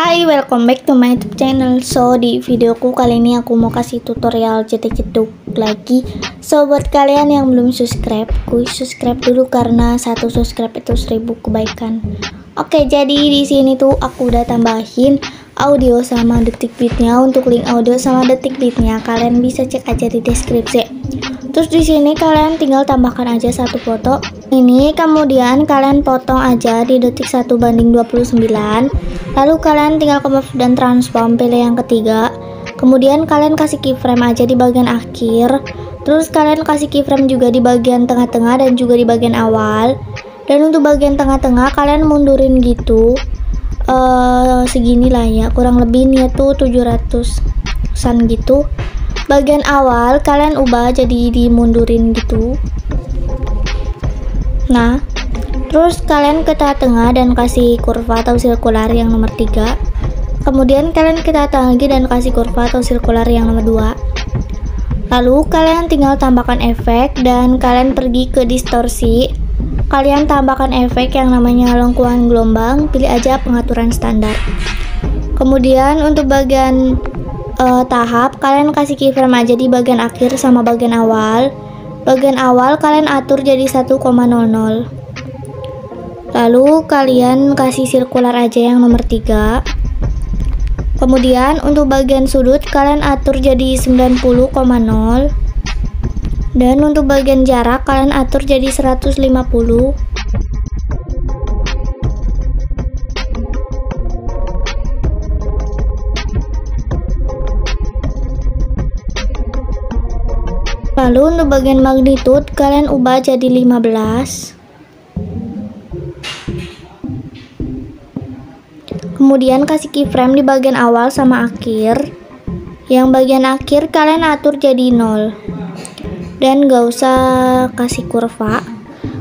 Hai, welcome back to my YouTube channel. So, di videoku kali ini aku mau kasih tutorial cetek-cetuk lagi. So, buat kalian yang belum subscribe, subscribe dulu karena satu subscribe itu 1000 kebaikan. Oke, jadi di sini tuh aku udah tambahin audio sama detik beatnya. Untuk link audio sama detik beatnya kalian bisa cek aja di deskripsi. Terus di sini kalian tinggal tambahkan aja satu foto ini, kemudian kalian potong aja di detik 1:29. Lalu kalian tinggal ke move dan transform, pilih yang ketiga. Kemudian kalian kasih keyframe aja di bagian akhir. Terus kalian kasih keyframe juga di bagian tengah-tengah dan juga di bagian awal. Dan untuk bagian tengah-tengah kalian mundurin gitu, segini lah ya, kurang lebih nih tuh 700-an gitu. Bagian awal kalian ubah jadi dimundurin gitu. Nah, terus kalian ke tengah dan kasih kurva atau sirkular yang nomor 3. Kemudian kalian ke tengah lagi dan kasih kurva atau sirkular yang nomor 2. Lalu kalian tinggal tambahkan efek dan kalian pergi ke distorsi. Kalian tambahkan efek yang namanya lengkungan gelombang, pilih aja pengaturan standar. Kemudian untuk bagian tahap kalian kasih keyframe aja di bagian akhir sama bagian awal. Bagian awal kalian atur jadi 1,00. Lalu kalian kasih sirkular aja yang nomor 3. Kemudian untuk bagian sudut kalian atur jadi 90,0. Dan untuk bagian jarak kalian atur jadi 150. Lalu untuk bagian magnitude kalian ubah jadi 15. Kemudian kasih keyframe di bagian awal sama akhir. Yang bagian akhir kalian atur jadi 0. Dan gak usah kasih kurva.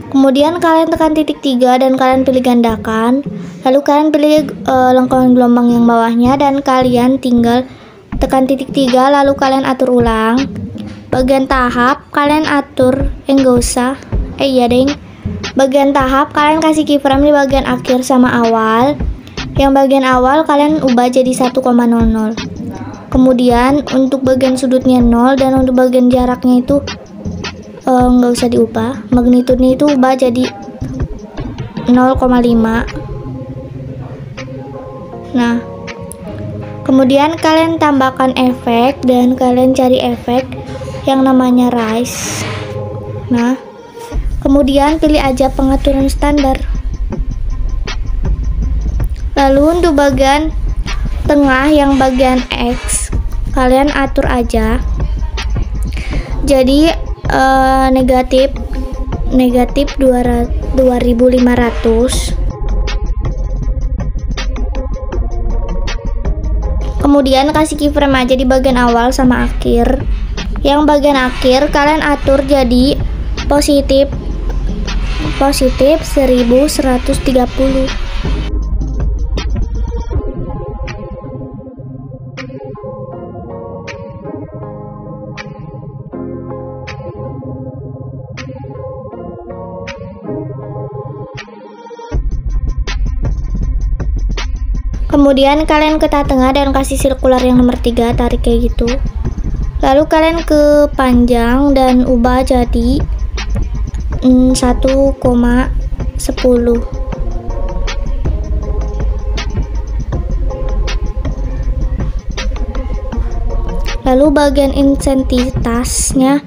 Kemudian kalian tekan titik 3 dan kalian pilih gandakan. Lalu kalian pilih lengkungan gelombang yang bawahnya dan kalian tinggal tekan titik 3 lalu kalian atur ulang. Bagian tahap kalian atur enggak usah. Iya deng. Bagian tahap kalian kasih keyframe di bagian akhir sama awal. Yang bagian awal kalian ubah jadi 1,00. Kemudian untuk bagian sudutnya 0 dan untuk bagian jaraknya itu enggak usah diubah. Magnitudenya itu ubah jadi 0,5. Nah, kemudian kalian tambahkan efek dan kalian cari efek yang namanya rise. Nah, kemudian pilih aja pengaturan standar. Lalu untuk bagian tengah yang bagian X kalian atur aja jadi negatif 2500. Kemudian kasih keyframe aja di bagian awal sama akhir. Yang bagian akhir kalian atur jadi positif 1130. Kemudian kalian ke tengah dan kasih sirkular yang nomor 3, tarik kayak gitu. Lalu kalian ke panjang dan ubah jadi 1,10. Lalu bagian intensitasnya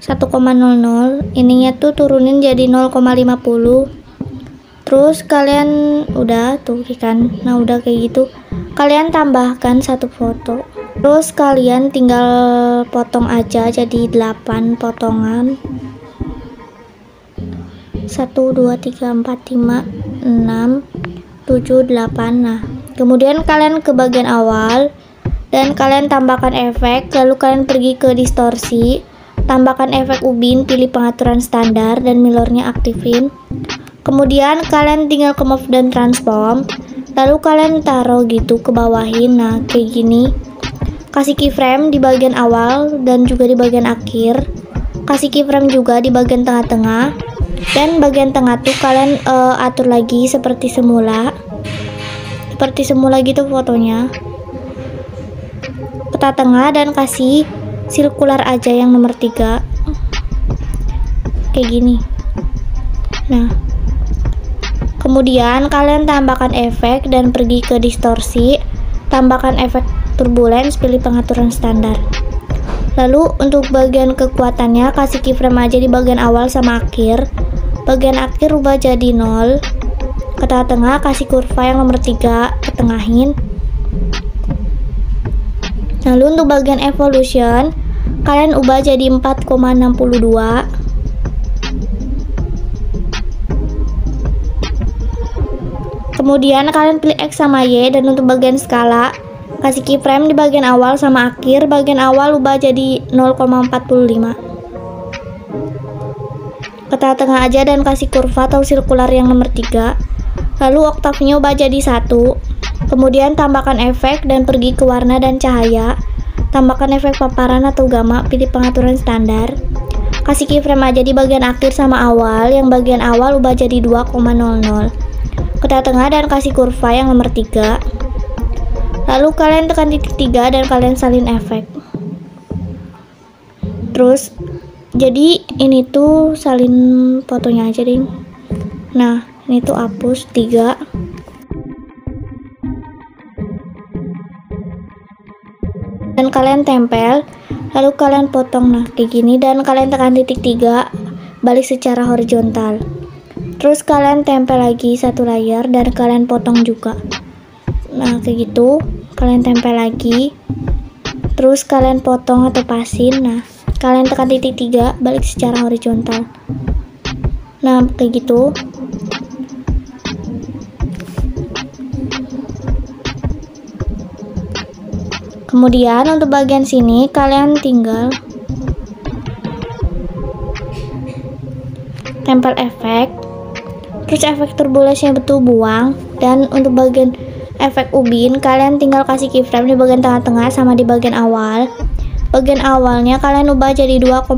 1,00. Ininya tuh turunin jadi 0,50. Terus kalian udah tuh kan. Nah, udah kayak gitu. Kalian tambahkan satu foto. Terus kalian tinggal potong aja jadi 8 potongan. 1 2 3 4 5 6 7 8. Nah, kemudian kalian ke bagian awal dan kalian tambahkan efek, lalu kalian pergi ke distorsi, tambahkan efek ubin, pilih pengaturan standar dan mirrornya aktifin. Kemudian kalian tinggal ke move dan transform, lalu kalian taruh gitu ke bawahin. Nah, kayak gini. Kasih keyframe di bagian awal dan juga di bagian akhir. Kasih keyframe juga di bagian tengah-tengah. Dan bagian tengah tuh kalian atur lagi seperti semula. seperti semula gitu fotonya. Peta tengah dan kasih sirkular aja yang nomor 3 kayak gini. Nah, kemudian kalian tambahkan efek dan pergi ke distorsi, tambahkan efek turbulence, pilih pengaturan standar. Lalu untuk bagian kekuatannya kasih keyframe aja di bagian awal sama akhir. Bagian akhir ubah jadi 0. Ke tengah kasih kurva yang nomor 3, ketengahin. Lalu untuk bagian evolution kalian ubah jadi 4,62. Kemudian kalian pilih X sama Y, dan untuk bagian skala kasih keyframe di bagian awal sama akhir. Bagian awal ubah jadi 0,45. Ke tengah aja dan kasih kurva atau sirkular yang nomor 3. Lalu oktavnya ubah jadi 1. Kemudian tambahkan efek dan pergi ke warna dan cahaya. Tambahkan efek paparan atau gamma, pilih pengaturan standar. Kasih keyframe aja di bagian akhir sama awal. Yang bagian awal ubah jadi 2,00. Ke tengah dan kasih kurva yang nomor 3. Lalu kalian tekan titik 3 dan kalian salin efek. Terus jadi ini tuh salin fotonya aja ding. Nah, ini tuh hapus 3. Dan kalian tempel, lalu kalian potong, nah kayak gini, dan kalian tekan titik 3 balik secara horizontal. Terus kalian tempel lagi satu layer dan kalian potong juga. Nah kayak gitu, kalian tempel lagi, terus kalian potong atau pasin. Nah kalian tekan titik 3 balik secara horizontal. Nah kayak gitu. Kemudian untuk bagian sini kalian tinggal tempel efek, terus efek turbulensnya betul buang. Dan untuk bagian efek ubin kalian tinggal kasih keyframe di bagian tengah-tengah sama di bagian awal. Bagian awalnya kalian ubah jadi 2,00.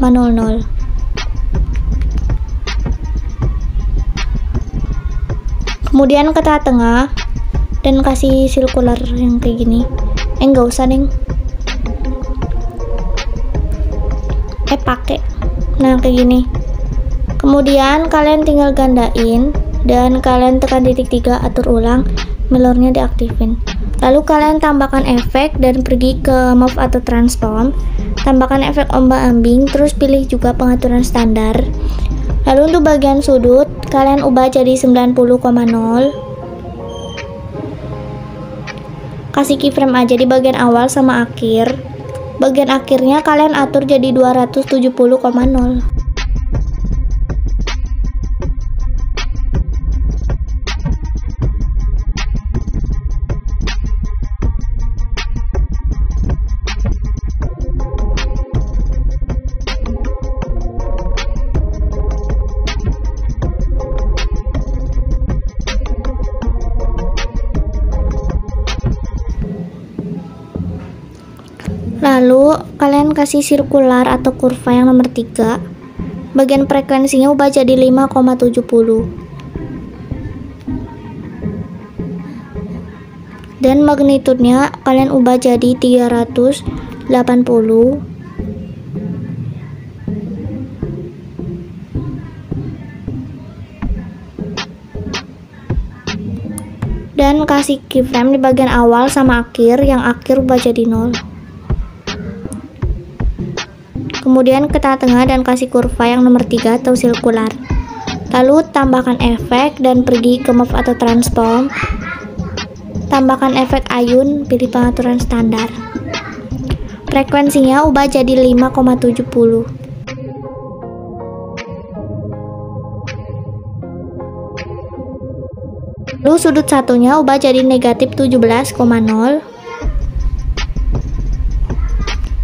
Kemudian ke tengah dan kasih sirkular yang kayak gini. Enggak usah neng, pakai. Nah kayak gini. Kemudian kalian tinggal gandain dan kalian tekan titik 3, atur ulang, mirrornya diaktifin. Lalu kalian tambahkan efek dan pergi ke move atau transform, tambahkan efek ombak-ambing, terus pilih juga pengaturan standar. Lalu untuk bagian sudut kalian ubah jadi 90,0. Kasih keyframe aja di bagian awal sama akhir. Bagian akhirnya kalian atur jadi 270,0. Lalu kalian kasih sirkular atau kurva yang nomor 3. Bagian frekuensinya ubah jadi 5,70. Dan magnitudenya kalian ubah jadi 380. Dan kasih keyframe di bagian awal sama akhir, yang akhir ubah jadi 0. Kemudian ke tengah dan kasih kurva yang nomor 3 atau sirkular. Lalu tambahkan efek dan pergi ke move atau transform. Tambahkan efek ayun, pilih pengaturan standar. Frekuensinya ubah jadi 5,70. Lalu sudut satunya ubah jadi negatif 17,0.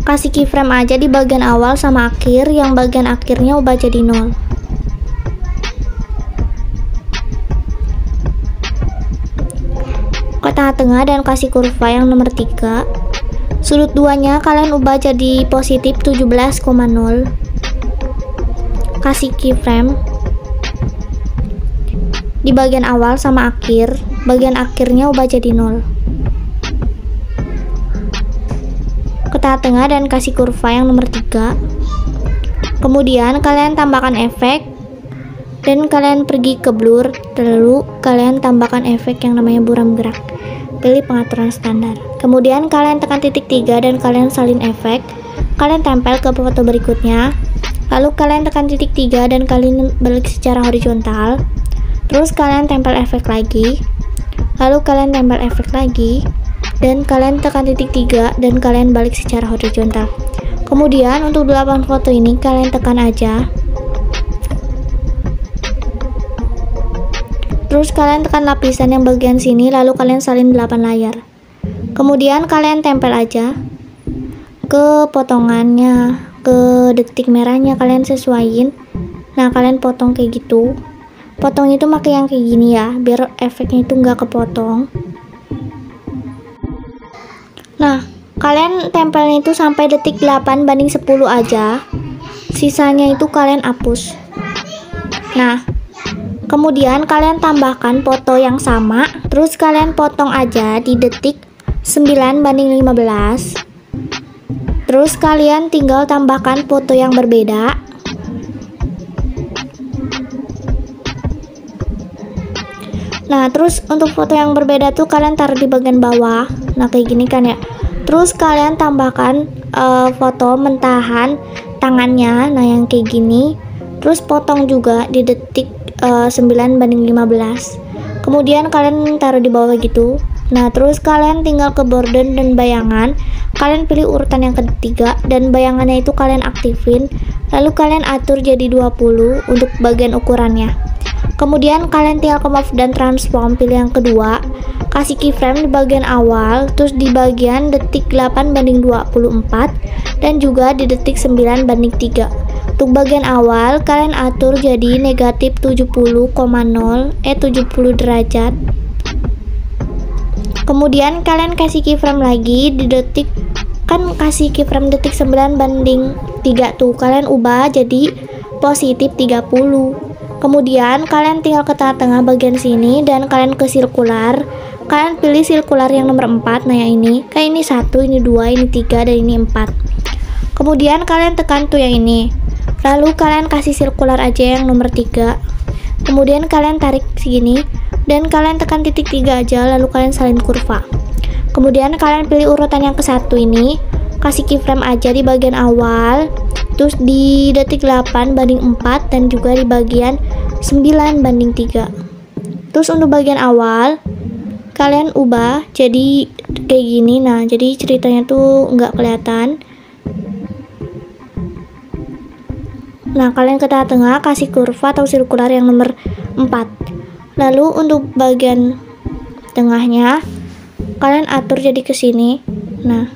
Kasih keyframe aja di bagian awal sama akhir, yang bagian akhirnya ubah jadi 0. Ke tengah dan kasih kurva yang nomor 3. Sudut 2-nya kalian ubah jadi positif 17,0. Kasih keyframe di bagian awal sama akhir. bagian akhirnya ubah jadi 0. Ke tengah dan kasih kurva yang nomor 3. Kemudian kalian tambahkan efek dan kalian pergi ke blur, lalu kalian tambahkan efek yang namanya buram gerak. Pilih pengaturan standar. Kemudian kalian tekan titik 3 dan kalian salin efek. Kalian tempel ke foto berikutnya. Lalu kalian tekan titik 3 dan kalian balik secara horizontal. Terus kalian tempel efek lagi. Lalu kalian tempel efek lagi dan kalian tekan titik 3 dan kalian balik secara horizontal. Kemudian untuk 8 foto ini kalian tekan aja. Terus kalian tekan lapisan yang bagian sini, lalu kalian salin 8 layar. Kemudian kalian tempel aja ke potongannya, ke detik merahnya kalian sesuaiin. Nah, kalian potong kayak gitu. Potong itu pakai yang kayak gini ya, biar efeknya itu nggak kepotong. Nah, kalian tempelnya itu sampai detik 8:10 aja. Sisanya itu kalian hapus. Nah, kemudian kalian tambahkan foto yang sama, terus kalian potong aja di detik 9:15. Terus kalian tinggal tambahkan foto yang berbeda. Nah, terus untuk foto yang berbeda tuh kalian taruh di bagian bawah. Nah, kayak gini kan ya. Terus kalian tambahkan foto mentahan tangannya, nah yang kayak gini. Terus potong juga di detik 9:15. Kemudian kalian taruh di bawah gitu. Nah, terus kalian tinggal ke border dan bayangan. Kalian pilih urutan yang ketiga dan bayangannya itu kalian aktifin. Lalu kalian atur jadi 20 untuk bagian ukurannya. Kemudian kalian tinggal ke move dan transform, pilih yang kedua. Kasih keyframe di bagian awal, terus di bagian detik 8:24 dan juga di detik 9:3. Untuk bagian awal kalian atur jadi negatif 70 derajat. Kemudian kalian kasih keyframe lagi di detik, kan kasih keyframe detik 9:3 tuh, kalian ubah jadi positif 30. Kemudian kalian tinggal ke tengah bagian sini dan kalian ke sirkular. Kalian pilih sirkular yang nomor 4. Nah, yang ini, kayak ini 1, ini 2, ini 3, dan ini 4. Kemudian kalian tekan tuh yang ini. Lalu kalian kasih sirkular aja yang nomor 3. Kemudian kalian tarik segini dan kalian tekan titik 3 aja, lalu kalian salin kurva. Kemudian kalian pilih urutan yang ke-1 ini, kasih keyframe aja di bagian awal, terus di detik 8:4 dan juga di bagian 9:3. Terus untuk bagian awal kalian ubah jadi kayak gini. Nah, jadi ceritanya tuh nggak kelihatan. Nah, kalian ke tengah kasih kurva atau sirkular yang nomor 4. Lalu untuk bagian tengahnya kalian atur jadi ke sini. Nah,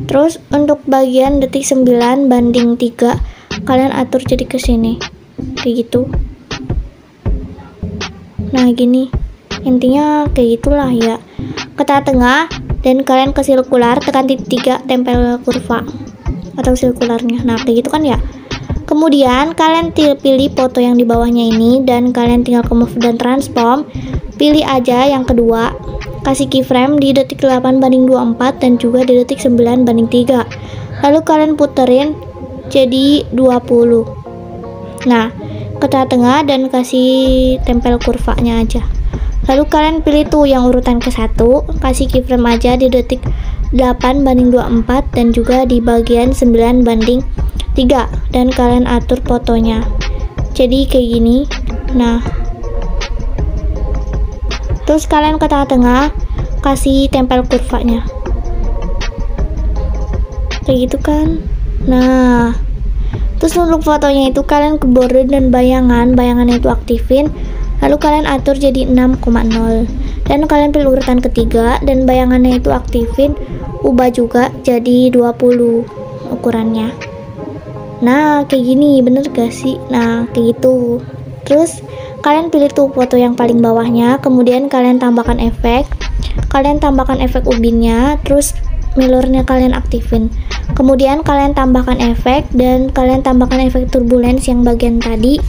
terus untuk bagian detik 9:3 kalian atur jadi ke sini. Kayak gitu. Nah, gini. Intinya kayak gitulah ya. Ke tengah dan kalian ke sirkular, tekan titik 3, tempel kurva atau sirkularnya. Nah, kayak gitu kan ya. Kemudian kalian pilih foto yang di bawahnya ini dan kalian tinggal ke move dan transform. Pilih aja yang kedua. Kasih keyframe di detik 8:24 dan juga di detik 9:3. Lalu kalian puterin jadi 20. Nah, ke tengah dan kasih tempel kurvanya aja. Lalu kalian pilih tuh yang urutan ke-1, kasih keyframe aja di detik 8:24 dan juga di bagian 9:3 dan kalian atur fotonya jadi kayak gini. Nah, terus kalian ke tengah kasih tempel kurvanya kayak gitu kan. Nah, terus untuk fotonya itu kalian ke border dan bayangannya itu aktifin. Lalu kalian atur jadi 6,0 dan kalian pilih urutan ketiga dan bayangannya itu aktifin, ubah juga jadi 20 ukurannya. Nah, kayak gini, bener gak sih? Nah, kayak gitu. Terus kalian pilih tuh foto yang paling bawahnya, kemudian kalian tambahkan efek. Kalian tambahkan efek ubinnya, terus mirrornya kalian aktifin. Kemudian kalian tambahkan efek dan kalian tambahkan efek turbulence yang bagian tadi.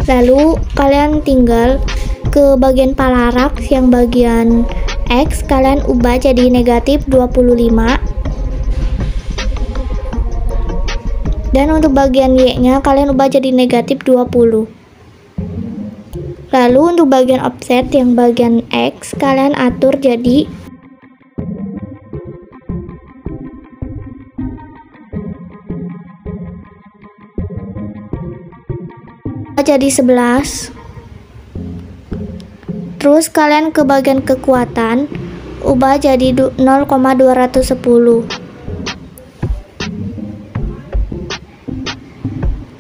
Lalu kalian tinggal ke bagian paralaks yang bagian X, kalian ubah jadi negatif 25. Dan untuk bagian Y-nya kalian ubah jadi negatif 20. Lalu untuk bagian offset yang bagian X, kalian atur jadi 11. Terus kalian ke bagian kekuatan, ubah jadi 0,210.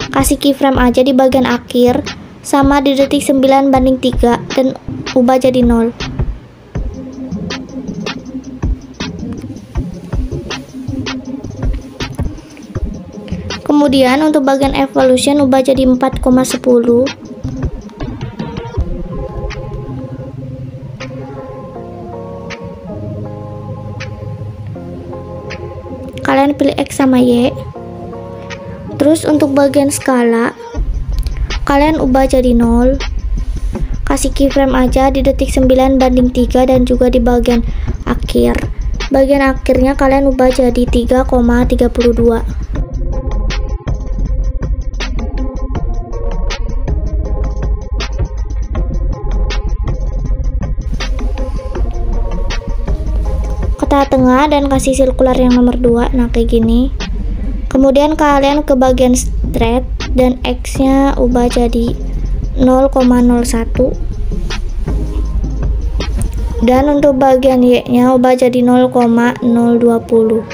Kasih keyframe aja di bagian akhir, sama di detik 9/3 dan ubah jadi 0. Kemudian untuk bagian evolution ubah jadi 4,10. Kalian pilih X sama Y. Terus untuk bagian skala kalian ubah jadi 0. Kasih keyframe aja di detik 9/3 dan juga di bagian akhir. Bagian akhirnya kalian ubah jadi 3,32. Ke tengah dan kasih sirkular yang nomor 2. Nah, kayak gini. Kemudian kalian ke bagian straight dan X nya ubah jadi 0,01. Dan untuk bagian Y nya ubah jadi 0,020.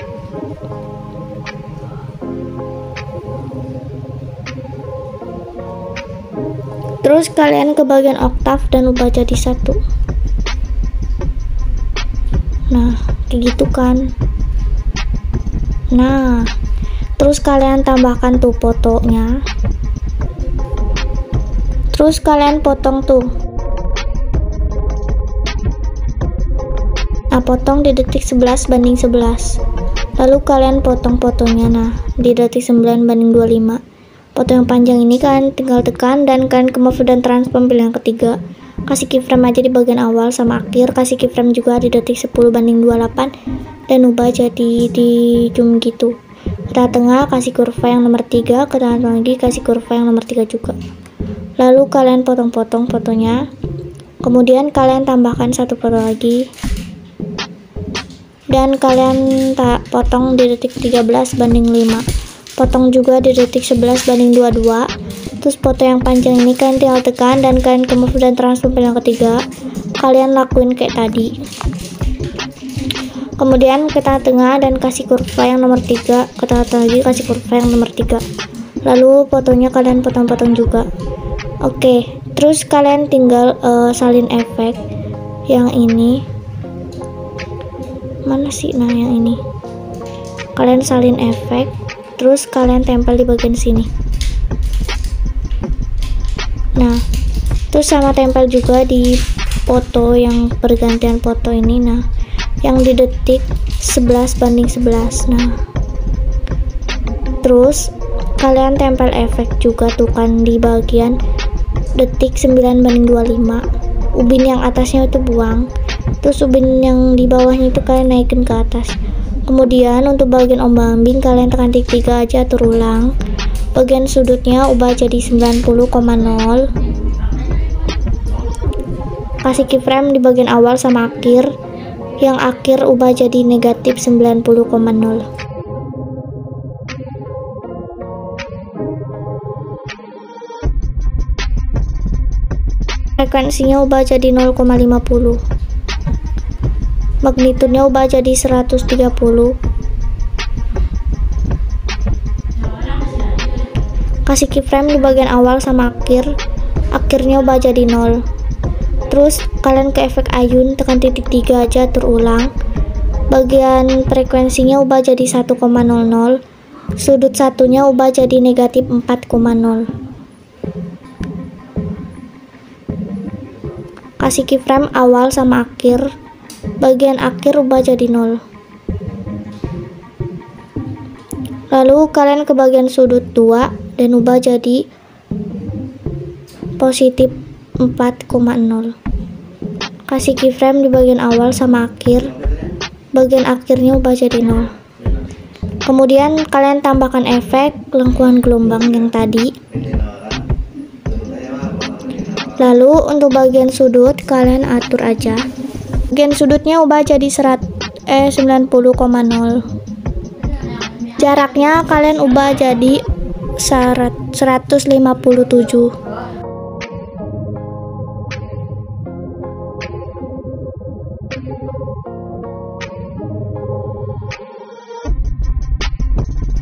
Terus kalian ke bagian oktav dan ubah jadi 1. Nah, kayak gitu kan. Nah, terus kalian tambahkan tuh fotonya. Terus kalian potong tuh. Nah, potong di detik 11/11. Lalu kalian potong fotonya. Nah, di detik 9/25. Foto yang panjang ini kalian tinggal tekan dan kalian ke move dan transform pilih yang ketiga. Kasih keyframe aja di bagian awal sama akhir, kasih keyframe juga di detik 10/28 dan ubah jadi di zoom gitu. Ke tengah kasih kurva yang nomor 3, ke tengah lagi kasih kurva yang nomor 3 juga. Lalu kalian potong-potong fotonya. Kemudian kalian tambahkan satu foto lagi. Dan kalian potong di detik 13/5. Potong juga di detik 11/22. Terus foto yang panjang ini kalian tinggal tekan dan kalian ke move dan transform yang ketiga. Kalian lakuin kayak tadi. Kemudian ke tengah dan kasih kurva yang nomor 3, ke tengah lagi kasih kurva yang nomor 3. Lalu fotonya kalian potong-potong juga. Oke, terus kalian tinggal salin efek yang ini. Mana sih? Nah, yang ini. Kalian salin efek, terus kalian tempel di bagian sini. Nah, terus sama tempel juga di foto yang pergantian foto ini. Nah, yang di detik 11/11. Nah, terus kalian tempel efek juga tuh kan di bagian detik 9/25. Ubin yang atasnya itu buang, terus ubin yang di bawahnya itu kalian naikin ke atas. Kemudian untuk bagian ombak-ambing kalian tekan titik 3 aja, atur ulang. Bagian sudutnya ubah jadi 90,0. Kasih keyframe di bagian awal sama akhir. Yang akhir ubah jadi negatif 90,0. Frekuensinya ubah jadi 0,50. Magnitudenya ubah jadi 130. Kasih keyframe di bagian awal sama akhir. Akhirnya ubah jadi 0. Terus kalian ke efek ayun, tekan titik 3 aja, terulang. Bagian frekuensinya ubah jadi 1,00. Sudut satunya ubah jadi negatif 4,0. Kasih keyframe awal sama akhir. Bagian akhir ubah jadi 0. Lalu kalian ke bagian sudut 2 dan ubah jadi positif 4,0. Kasih keyframe di bagian awal sama akhir. Bagian akhirnya ubah jadi 0. Kemudian kalian tambahkan efek lengkuan gelombang yang tadi. Lalu untuk bagian sudut kalian atur aja. Bagian sudutnya ubah jadi 90,0. Jaraknya kalian ubah jadi 157.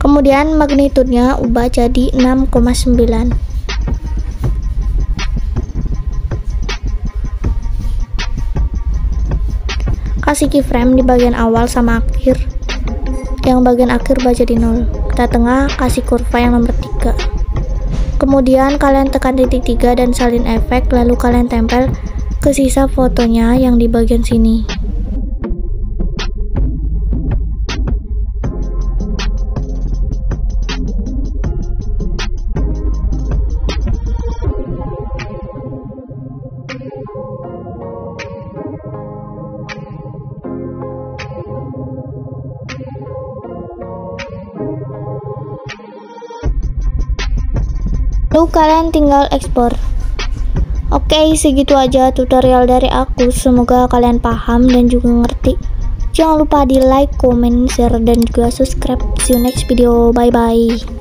Kemudian magnitudenya ubah jadi 6,9. Kasih keyframe di bagian awal sama akhir. Yang bagian akhir ubah jadi 0. Kita tengah kasih kurva yang nomor 3. Kemudian kalian tekan titik 3 dan salin efek, lalu kalian tempel ke sisa fotonya yang di bagian sini. Lalu kalian tinggal ekspor. Oke, segitu aja tutorial dari aku. Semoga kalian paham dan juga ngerti. Jangan lupa di like, comment, share, dan juga subscribe. See you next video. Bye bye.